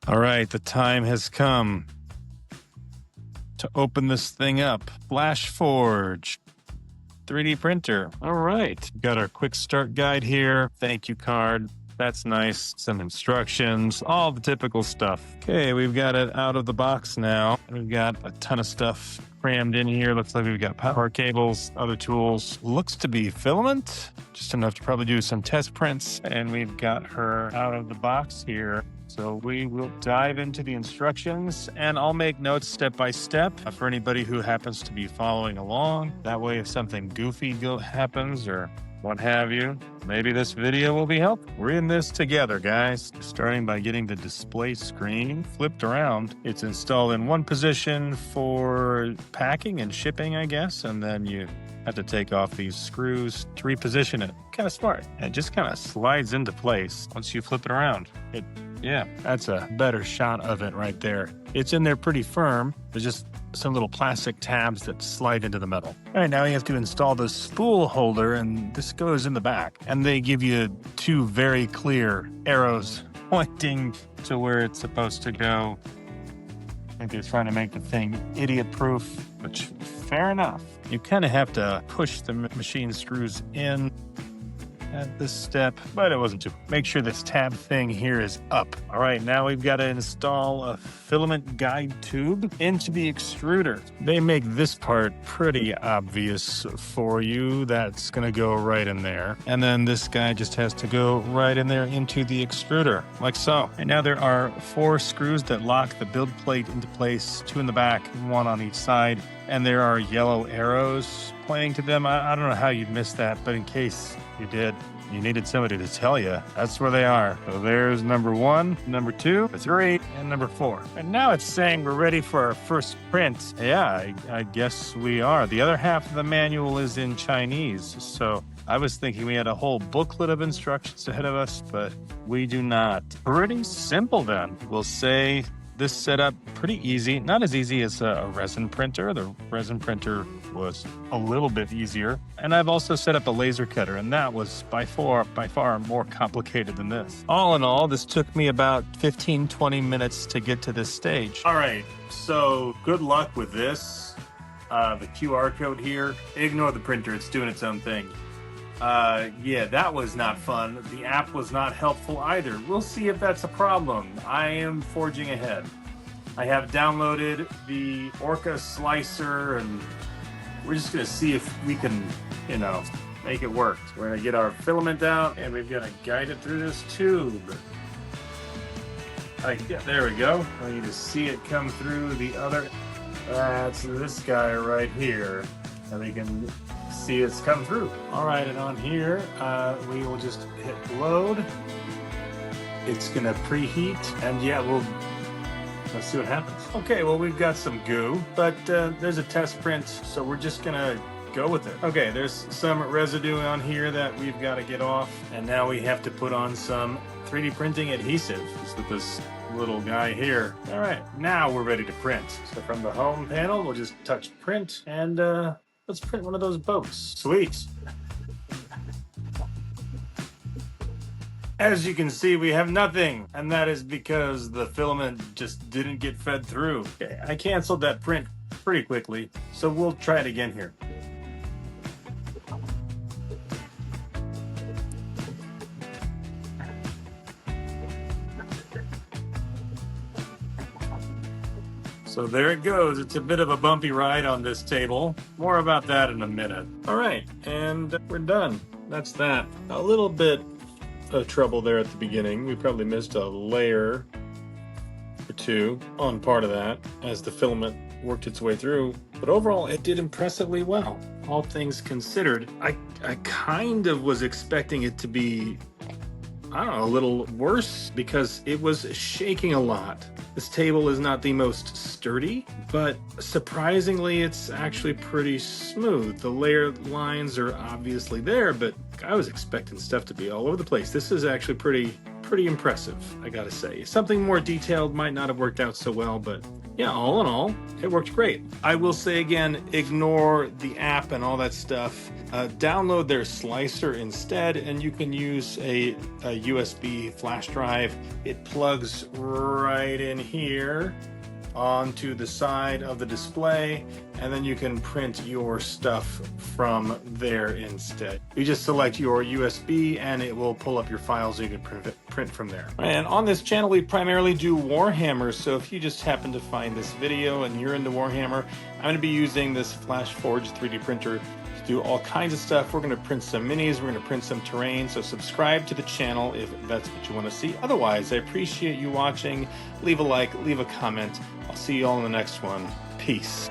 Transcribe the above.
All right, the time has come to open this thing up. Flashforge 3D printer. All right, got our quick start guide here. Thank you card. That's nice. Some instructions, all the typical stuff. Okay, we've got it out of the box now. We've got a ton of stuff crammed in here. Looks like we've got power cables, other tools. Looks to be filament, just enough to probably do some test prints. And we've got her out of the box here. So we will dive into the instructions and I'll make notes step by step for anybody who happens to be following along. That way, if something goofy happens or what have you, maybe this video will be helpful. We're in this together, guys. Starting by getting the display screen flipped around. It's installed in one position for packing and shipping, I guess, and then you have to take off these screws to reposition it. Kind of smart. And it just kind of slides into place once you flip it around. Yeah, that's a better shot of it right there. It's in there pretty firm. There's just some little plastic tabs that slide into the metal. All right, now you have to install the spool holder, and this goes in the back. And they give you two very clear arrows pointing to where it's supposed to go. I think they're trying to make the thing idiot-proof, which fair enough. You kind of have to push the machine screws in at this step, but it wasn't too. Make sure this tab thing here is up. All right, now we've got to install a filament guide tube into the extruder. They make this part pretty obvious for you. That's gonna go right in there. And then this guy just has to go right in there into the extruder, like so. And now there are 4 screws that lock the build plate into place, 2 in the back, 1 on each side. And there are yellow arrows pointing to them. I don't know how you'd miss that, but in case you did, you needed somebody to tell you. That's where they are. So there's number 1, number 2, 3, and number 4. And now it's saying we're ready for our first print. Yeah, I guess we are. The other half of the manual is in Chinese. So I was thinking we had a whole booklet of instructions ahead of us, but we do not. Pretty simple then. We'll say this setup pretty easy. Not as easy as a resin printer. The resin printer was a little bit easier. And I've also set up a laser cutter, and that was by far more complicated than this. All in all, this took me about 15-20 minutes to get to this stage. All right, so good luck with this. The QR code here, ignore the printer, it's doing its own thing. Yeah, that was not fun. The app was not helpful either. We'll see if that's a problem. I am forging ahead. I have downloaded the Orca Slicer, and we're just gonna see if we can, make it work. So we're gonna get our filament out, and we've got to guide it through this tube. Yeah, there we go. I need to see it come through the other. That's this guy right here, and we can see it's come through. All right, and on here, we will just hit load. It's gonna preheat, and yeah, let's see what happens. Okay, well, we've got some goo, but there's a test print, so we're just gonna go with it. Okay, there's some residue on here that we've got to get off, and now we have to put on some 3D printing adhesive. Just with this little guy here. All right, now we're ready to print. So from the home panel, we'll just touch print, and let's print one of those boats. Sweet. As you can see, we have nothing, and that is because the filament just didn't get fed through. Okay, I canceled that print pretty quickly, so we'll try it again here. So there it goes. It's a bit of a bumpy ride on this table. More about that in a minute. All right, and we're done. That's that. A little bit of trouble there at the beginning. We probably missed a layer or 2 on part of that as the filament worked its way through. But overall, it did impressively well. All things considered, I kind of was expecting it to be, I don't know, a little worse because it was shaking a lot. This table is not the most sturdy, but surprisingly, it's actually pretty smooth. The layer lines are obviously there, but I was expecting stuff to be all over the place. This is actually pretty impressive, I gotta say. Something more detailed might not have worked out so well, but yeah, all in all, it worked great. I will say again, ignore the app and all that stuff. Download their slicer instead, and you can use a USB flash drive. It plugs right in here onto the side of the display, and then you can print your stuff from there instead. You just select your USB and it will pull up your files so you can print from there. And on this channel we primarily do Warhammer, so if you just happen to find this video and you're into Warhammer, I'm going to be using this Flashforge 3D printer to do all kinds of stuff. We're going to print some minis, we're going to print some terrain, so subscribe to the channel if that's what you want to see. Otherwise, I appreciate you watching. Leave a like, leave a comment. I'll see you all in the next one. Peace.